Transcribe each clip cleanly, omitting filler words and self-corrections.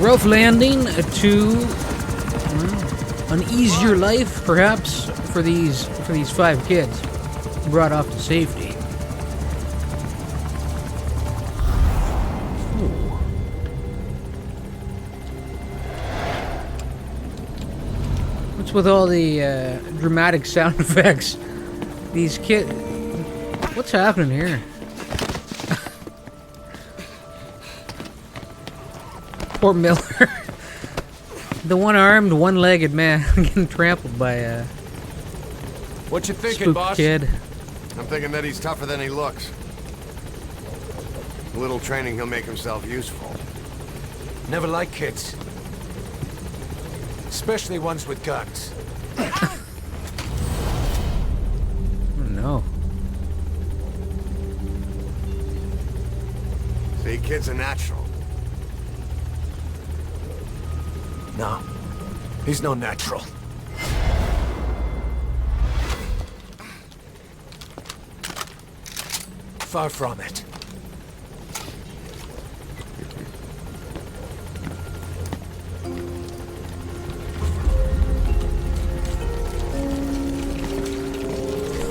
Rough landing to an easier life, perhaps, for these 5 kids brought off to safety. Ooh. What's with all the dramatic sound effects? These kids... What's happening here? Poor Miller. The one-armed, one-legged man getting trampled by a what you thinking, spooked boss? kid. I'm thinking that he's tougher than he looks. A little training, he'll make himself useful. Never like kids. Especially ones with guns. Oh, no. See, kid's a natural. No. He's no natural. Far from it.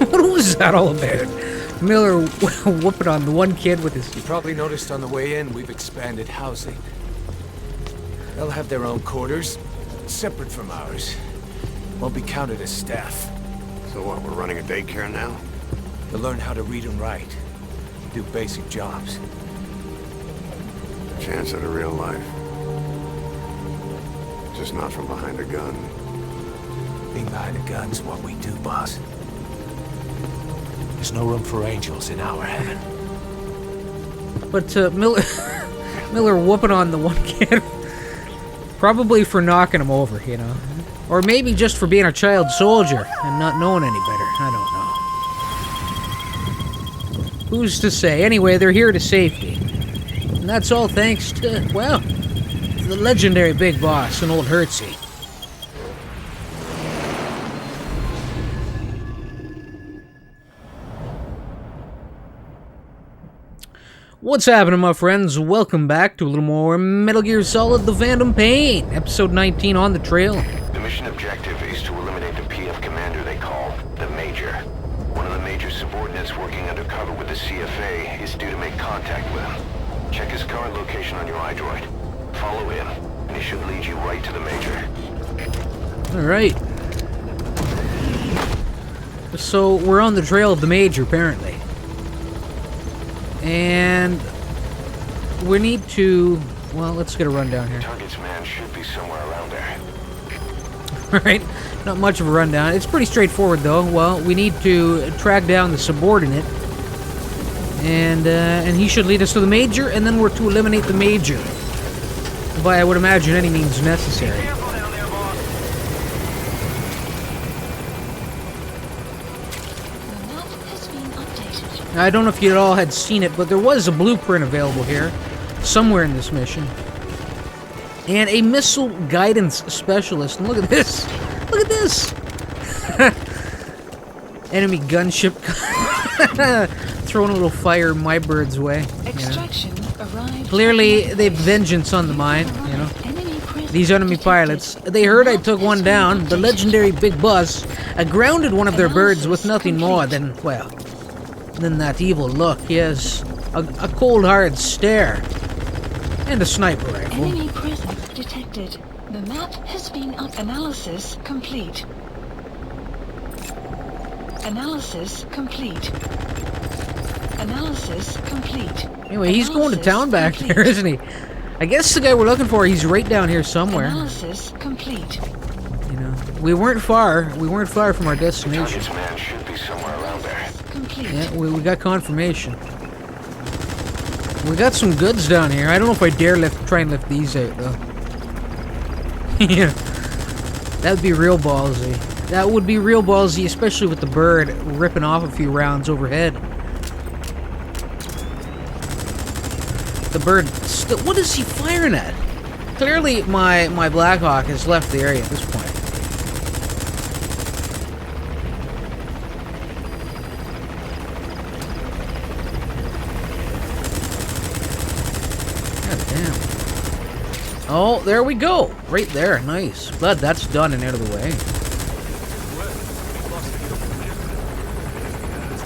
What was that all about? Miller whooping on the one kid with his... You probably noticed on the way in, we've expanded housing. They'll have their own quarters, separate from ours. Won't be counted as staff. So what, we're running a daycare now? They'll learn how to read and write. Do basic jobs. Chance at a real life. Just not from behind a gun. Being behind a gun's what we do, boss. There's no room for angels in our heaven. But Miller whooping on the one kid, probably for knocking him over, you know, or maybe just for being a child soldier and not knowing any better. I don't know. Who's to say? Anyway, they're here to safety, and that's all thanks to, well, the legendary Big Boss and old Hertzie. What's happening, my friends? Welcome back to a little more Metal Gear Solid: The Phantom Pain, episode 19 on the trail. The mission objective is to eliminate the PF commander they call the Major. One of the Major's subordinates working undercover with the CFA is due to make contact with him. Check his current location on your iDroid. Follow him, and he should lead you right to the Major. Alright. So, we're on the trail of the Major, apparently. And we need to, well, let's get a rundown here. Target's man should be somewhere around there. Alright, not much of a rundown. It's pretty straightforward, though. Well, we need to track down the subordinate, and he should lead us to the Major, and then we're to eliminate the Major by, I would imagine, any means necessary. I don't know if you all had seen it, but there was a blueprint available here, somewhere in this mission. And a missile guidance specialist. And look at this! Look at this! Enemy gunship throwing a little fire my bird's way. Extraction arrived. Clearly, they've vengeance on the mind, you know. These enemy pilots, they heard I took one down. The legendary Big Boss grounded one of their birds with nothing more than, well, than that evil look. Yes, a cold hard stare. And a sniper rifle. Enemy presence detected. The map has been up. Analysis complete. Analysis complete. Analysis complete. Anyway, he's going to town back there, isn't he? I guess the guy we're looking for, he's right down here somewhere. Analysis complete. You know, we weren't far from our destination. Target's man should be somewhere around there. complete. Yeah, we got confirmation. We got some goods down here. I don't know if I dare try and lift these out, though. Yeah. That'd be real ballsy. That would be real ballsy, especially with the bird ripping off a few rounds overhead. The bird still... What is he firing at? Clearly, my Blackhawk has left the area at this point. God damn. Oh, there we go. Right there. Nice. Glad that's done and out of the way.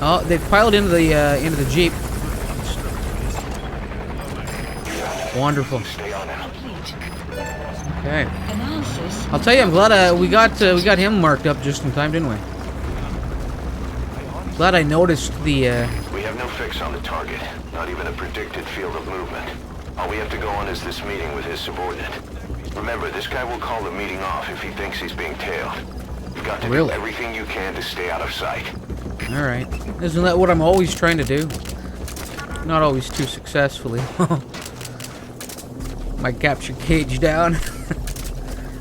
Oh, they piled into the Jeep. Wonderful. Okay. Analysis. I'll tell you, I'm glad we got him marked up just in time, didn't we? Glad I noticed the. We have no fix on the target, not even a predicted field of movement. All we have to go on is this meeting with his subordinate. Remember, this guy will call the meeting off if he thinks he's being tailed. You've got to do everything you can to stay out of sight. All right. Isn't that what I'm always trying to do? Not always too successfully. My capture cage down.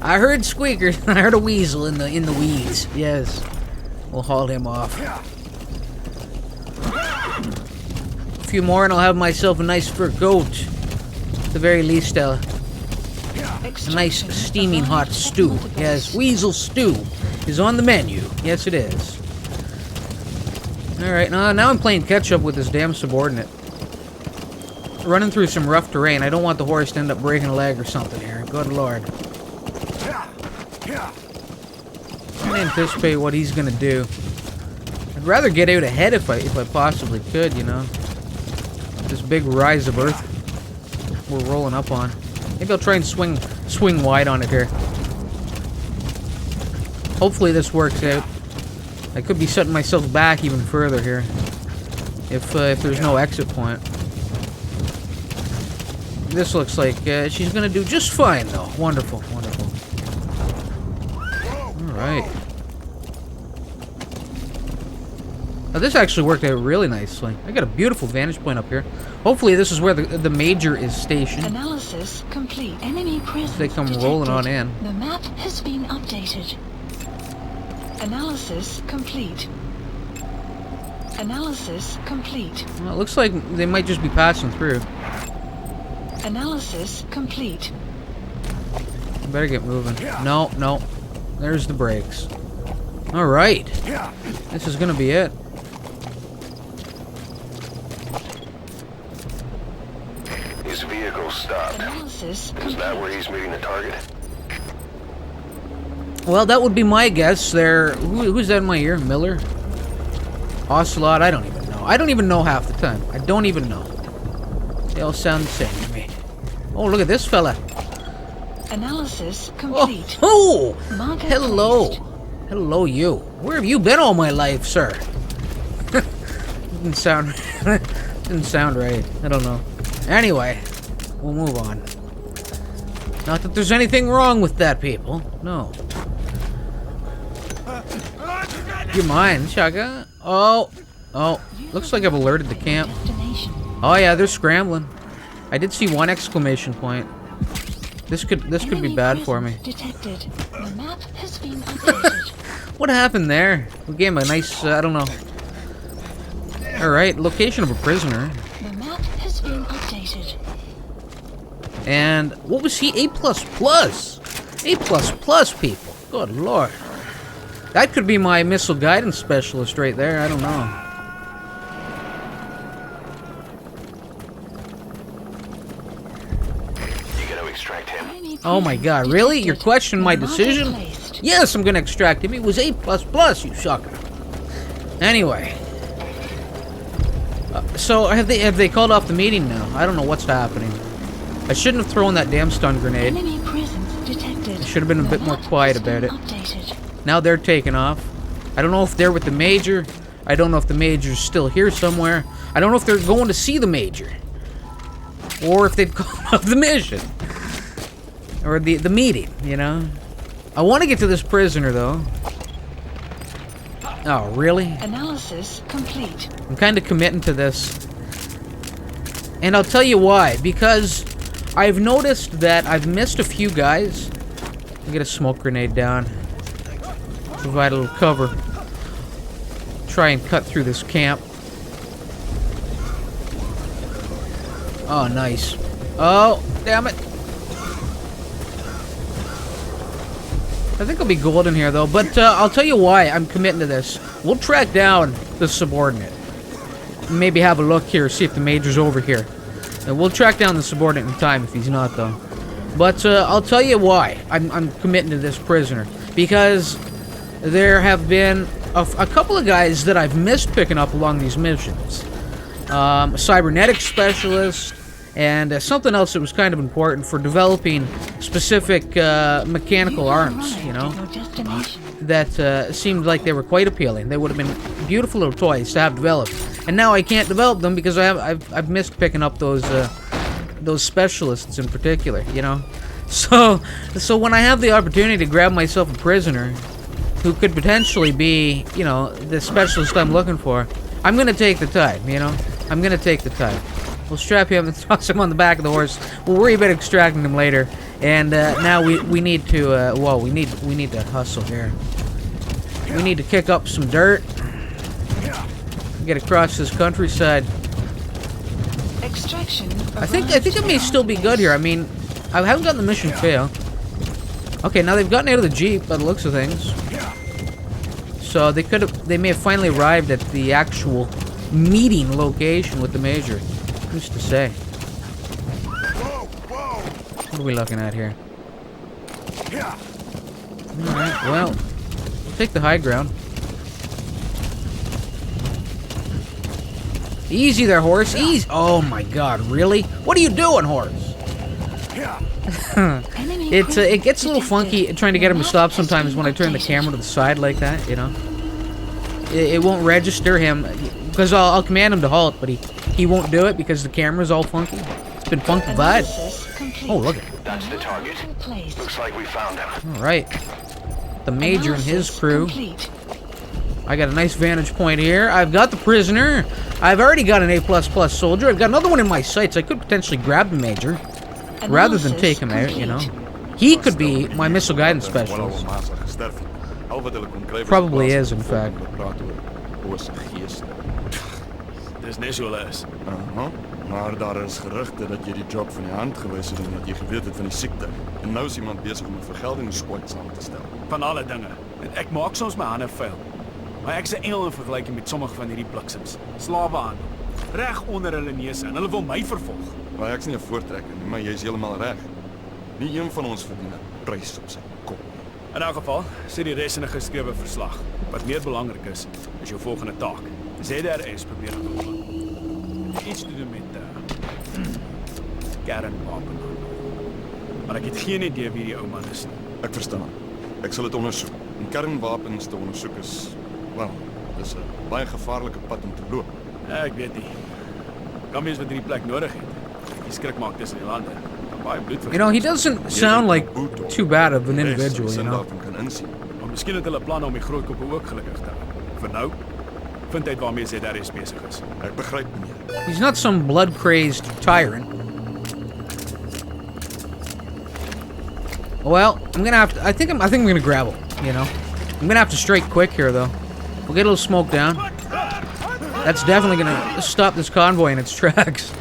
I heard squeakers. I heard a weasel in the weeds. Yes. We'll haul him off. A few more and I'll have myself a nice fur coat. At the very least, a nice steaming hot stew. Yes, weasel stew is on the menu. Yes, it is. Alright, now I'm playing catch-up with this damn subordinate. Running through some rough terrain. I don't want the horse to end up breaking a leg or something here. Good lord. I anticipate what he's gonna do. I'd rather get out ahead if I possibly could, you know. This big rise of earth we're rolling up on. Maybe I'll try and swing wide on it here. Hopefully this works out. I could be setting myself back even further here if there's no exit point. This looks like she's gonna do just fine, though. Wonderful, wonderful. All right. Now this actually worked out really nicely. I got a beautiful vantage point up here. Hopefully this is where the Major is stationed. Analysis complete. Enemy presence They come detected. rolling on in. The map has been updated. Analysis complete. Analysis complete. Well, it looks like they might just be passing through. Analysis complete. Better get moving. No, no. There's the brakes. All right. This is gonna be it. His vehicle stopped. Analysis Is that where he's meeting the target? Well, that would be my guess. There. Who's that in my ear? Miller? Ocelot? I don't even know. I don't even know half the time. I don't even know. They all sound the same to me. Oh, look at this fella. Analysis complete. Oh! Marker Hello. placed. Hello, you. Where have you been all my life, sir? Didn't sound... didn't sound right. I don't know. Anyway, we'll move on. Not that there's anything wrong with that, people. No. You mind, Chugga? Oh. Oh. Looks like I've alerted the camp. Destination. Oh yeah, they're scrambling. I did see one exclamation point. This could be bad for me. Detected. The map has been updated. What happened there? We gave him a nice, I don't know. Alright, location of a prisoner. The map has been updated. And what was he? A++. A++, people. Good lord. That could be my missile guidance specialist right there. I don't know. Extract him. Enemy Oh my presence god, really? detected. You're questioning my Marker decision? placed. Yes, I'm gonna extract him. He was A++, you sucker. Anyway. So, have they called off the meeting now? I don't know what's happening. I shouldn't have thrown that damn stun grenade. Enemy presence detected. I should have been a The bit more map quiet has been about it. Updated. Now they're taking off. I don't know if they're with the Major. I don't know if the Major's still here somewhere. I don't know if they're going to see the Major. Or if they've called off the mission. Or the meeting, you know? I want to get to this prisoner, though. Oh, really? Analysis complete. I'm kind of committing to this. And I'll tell you why. Because I've noticed that I've missed a few guys. I'll get a smoke grenade down. Provide a little cover. Try and cut through this camp. Oh, nice. Oh, damn it. I think I'll be golden here, though. But I'll tell you why I'm committing to this. We'll track down the subordinate. Maybe have a look here, see if the major's over here. And we'll track down the subordinate in time if he's not, though. But I'll tell you why I'm committing to this prisoner. Because there have been a couple of guys that I've missed picking up along these missions. A cybernetics specialist, and something else that was kind of important for developing specific mechanical arms, you know, that seemed like they were quite appealing. They would have been beautiful little toys to have developed. And now I can't develop them because I've missed picking up those specialists in particular, you know. So when I have the opportunity to grab myself a prisoner who could potentially be, you know, the specialist I'm looking for, I'm gonna take the time, you know. I'm gonna take the time. We'll strap him and toss him on the back of the horse. We'll worry about extracting him later. And now we need to well, we need to hustle here. We need to kick up some dirt. Get across this countryside. Extraction. I think it may still be good here. I mean, I haven't gotten the mission fail. Okay, now they've gotten out of the Jeep by the looks of things. So they may have finally arrived at the actual meeting location with the major. Who's to say? What are we looking at here? Alright, well, we'll take the high ground. Easy there, horse. Easy. Oh my god, really? What are you doing, horse? It gets a little funky trying to get him to stop sometimes when I turn the camera to the side like that, you know? It won't register him, because I'll command him to halt, but he won't do it because the camera's all funky. It's been funky bad. Oh, look at it. That's the target. Looks like we found him. Alright. The major and his crew. I got a nice vantage point here. I've got the prisoner. I've already got an A++ soldier. I've got another one in my sights. I could potentially grab the major rather than take him out, you know. He could be my missile guidance specialist. Probably is, in fact. Dis net so les. Maar daar is gerugte dat jy die job van die hand gewys het omdat jy geweet het van die siekte. En nou is iemand besig om 'n vergeldingsrapport saam te stel. Van alle dinge. En ek maak soms my hande vuil. Maar ek's 'n engel in vergelyking met sommige van hierdie bliksems. Slawe aan. Reg onder hulle neuse en hulle wil my vervolg. Maar ek's nie 'n voortrekker nie, maar jy's heeltemal reg. Nie een van ons verdien 'n prys op sy kop. In elk geval, sê die res in 'n geskrewe verslag. Wat meer belangrik is jou volgende taak. ZRS probeer ontwikkel. Iets te doen met kernwapen. Maar ek het geen idee wie die ou man is nie. Ek verstaan. Ek sal dit ondersoek. En kernwapens te ondersoek is, wel, dis 'n baie gevaarlike pad om te loop. Ja, ek weet nie. Kan mens wat hierdie plek nodig het. Die skrik maak tussen die lande. Baie bloed. You know, he doesn't sound like too bad of an individual, you know. Maar miskien het hulle planne om die groot koppe ook gelukkig te hou. Vir nou, vind uit waarmee ZRS besig is. Ek begryp, meneer. He's not some blood-crazed tyrant. Well, I'm gonna have to. I think I'm gonna grab him. You know, I'm gonna have to strike quick here, though. We'll get a little smoke down. That's definitely gonna stop this convoy in its tracks.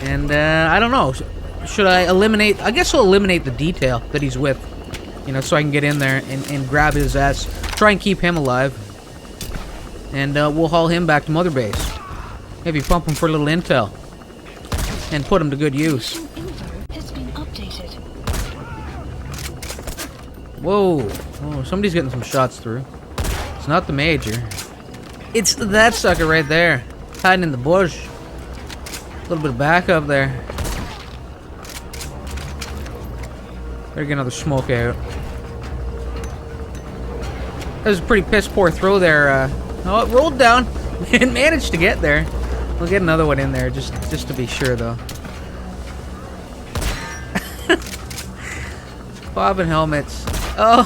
And I don't know. Should I eliminate? I guess I'll eliminate the detail that he's with. You know, so I can get in there and grab his ass. Try and keep him alive. And we'll haul him back to Mother Base. Maybe pump him for a little intel. And put him to good use. Whoa. Oh, somebody's getting some shots through. It's not the major. It's that sucker right there. Hiding in the bush. A little bit of backup there. Better get another smoke out. That was a pretty piss poor throw there. Oh, it rolled down. It managed to get there. We'll get another one in there just to be sure, though. Bobbing helmets. Oh.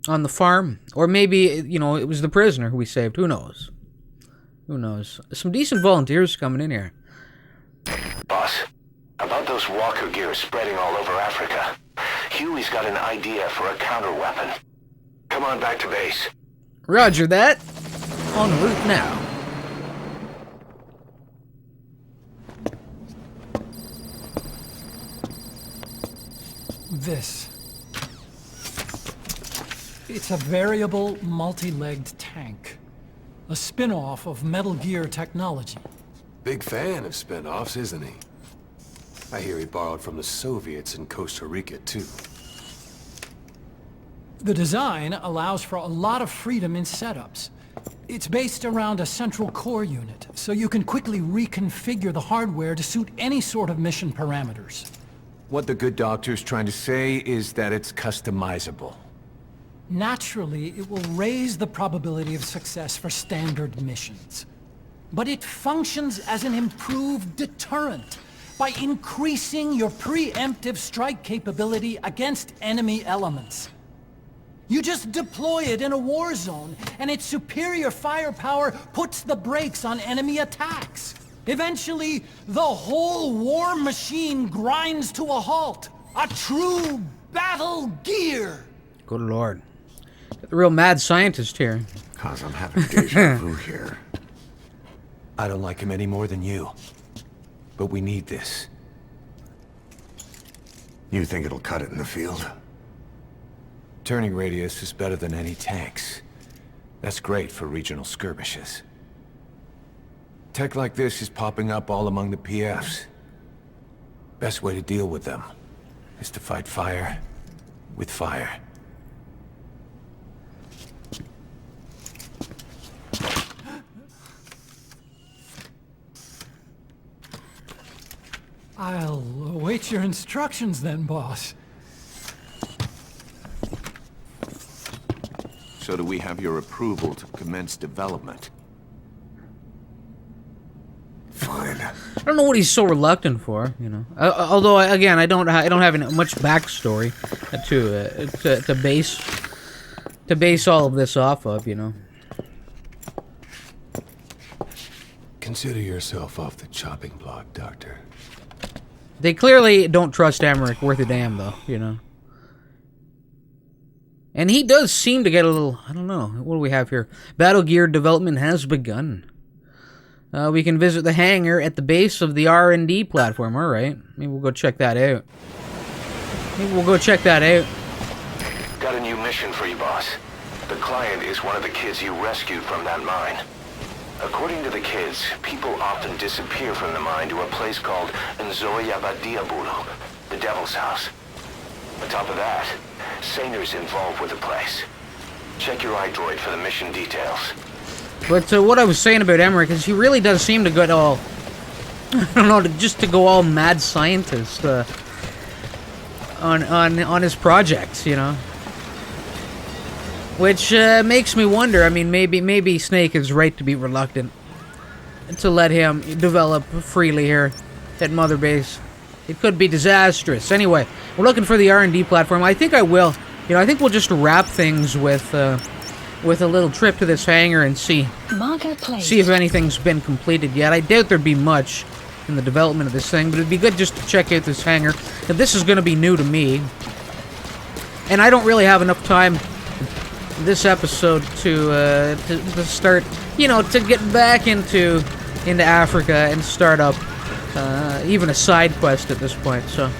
on the farm. Or maybe, you know, it was the prisoner who we saved. Who knows? Who knows? Some decent volunteers coming in here. Boss, about those walker gears spreading all over Africa. Huey's got an idea for a counter weapon. Come on back to base. Roger that. En route now. This. It's a variable, multi-legged tank. A spin-off of Metal Gear technology. Big fan of spin-offs, isn't he? I hear he borrowed from the Soviets in Costa Rica, too. The design allows for a lot of freedom in setups. It's based around a central core unit, so you can quickly reconfigure the hardware to suit any sort of mission parameters. What the good doctor's trying to say is that it's customizable. Naturally, it will raise the probability of success for standard missions. But it functions as an improved deterrent by increasing your preemptive strike capability against enemy elements. You just deploy it in a war zone, and its superior firepower puts the brakes on enemy attacks. Eventually, the whole war machine grinds to a halt. A true battle gear! Good lord. The real mad scientist here. Cause I'm having deja vu here. I don't like him any more than you. But we need this. You think it'll cut it in the field? Turning radius is better than any tanks. That's great for regional skirmishes. Tech like this is popping up all among the PFs. Best way to deal with them is to fight fire with fire. I'll await your instructions then, boss. So do we have your approval to commence development? Fine. I don't know what he's so reluctant for, you know. Although, again, I don't have much backstory to base all of this off of, you know. Consider yourself off the chopping block, Doctor. They clearly don't trust Emmerich worth a damn, though, you know. And he does seem to get a little, I don't know, what do we have here? Battle gear development has begun. We can visit the hangar at the base of the R&D platform, alright. Maybe we'll go check that out. Got a new mission for you, boss. The client is one of the kids you rescued from that mine. According to the kids, people often disappear from the mine to a place called Nzoya Badiabulu, the Devil's House. On top of that, Saner's involved with the place. Check your iDroid for the mission details. But what I was saying about Emmerich is he really does seem to go all, I don't know, just to go all mad scientist on his projects, you know. Which makes me wonder. I mean, maybe Snake is right to be reluctant to let him develop freely here at Mother Base. It could be disastrous. Anyway, we're looking for the R&D platform. I think I will. You know, I think we'll just wrap things with a little trip to this hangar and see if anything's been completed yet. I doubt there'd be much in the development of this thing, but it'd be good just to check out this hangar. Now, this is going to be new to me, and I don't really have enough time this episode to start, you know, to get back into Africa and start up even a side quest at this point. So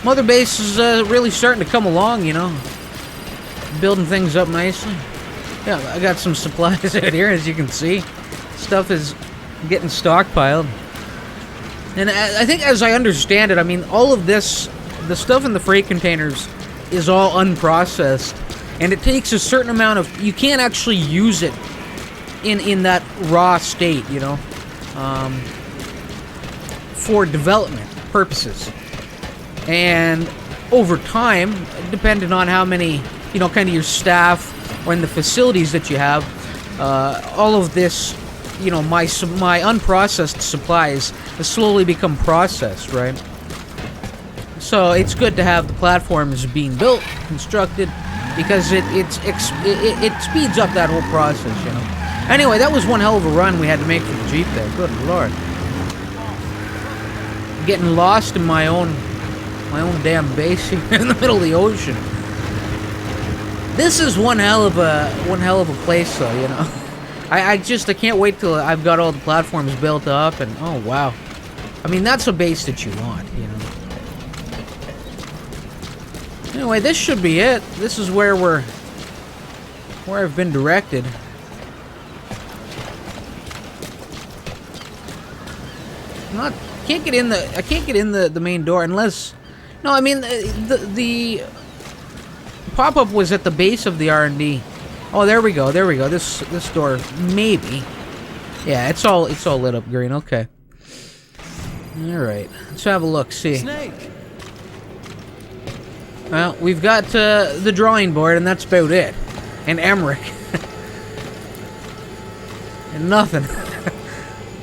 Mother Base is really starting to come along, you know, building things up nicely. Yeah, I got some supplies out here, as you can see. Stuff is getting stockpiled, and I think, as I understand it, I mean, all of this, the stuff in the freight containers, is all unprocessed, and it takes a certain amount of, you can't actually use it in that raw state, you know, for development purposes. And over time, depending on how many, you know, kind of your staff or in the facilities that you have, all of this, you know, my unprocessed supplies slowly become processed, right? So it's good to have the platforms being built, constructed, because it speeds up that whole process, you know. Anyway, that was one hell of a run we had to make for the Jeep there. Good lord. Getting lost in my own damn base here in the middle of the ocean. This is one hell of a place, though, you know. I can't wait till I've got all the platforms built up, and oh wow. I mean, that's a base that you want, you know. Anyway, this should be it. This is where I've been directed. I can't get in the main door unless, no, I mean the pop-up was at the base of the R&D. Oh, there we go. This door, maybe. Yeah, it's all lit up green. Okay. All right. Let's have a look. See. Snake. Well, we've got the drawing board, and that's about it. And Emmerich. And nothing.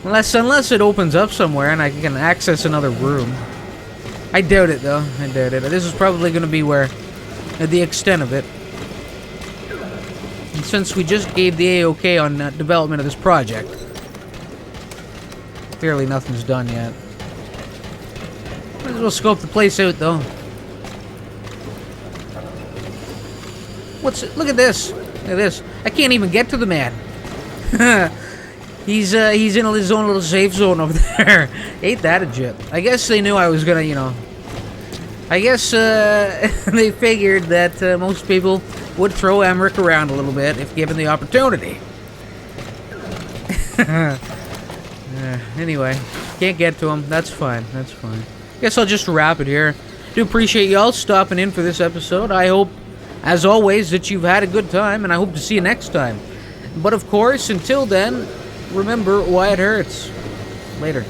Unless it opens up somewhere and I can access another room. I doubt it, though. I doubt it. This is probably going to be where the extent of it. And since we just gave the A-OK on development of this project, clearly nothing's done yet. Might as well scope the place out, though. Look at this. Look at this. I can't even get to the man. He's in his own little safe zone over there. Ain't that a jip? I guess they knew I was gonna, you know. I guess they figured that most people would throw Emmerich around a little bit if given the opportunity. Anyway, can't get to him. That's fine. That's fine. Guess I'll just wrap it here. Do appreciate y'all stopping in for this episode. I hope, as always, that you've had a good time, and I hope to see you next time. But of course, until then, remember why it hurts. Later.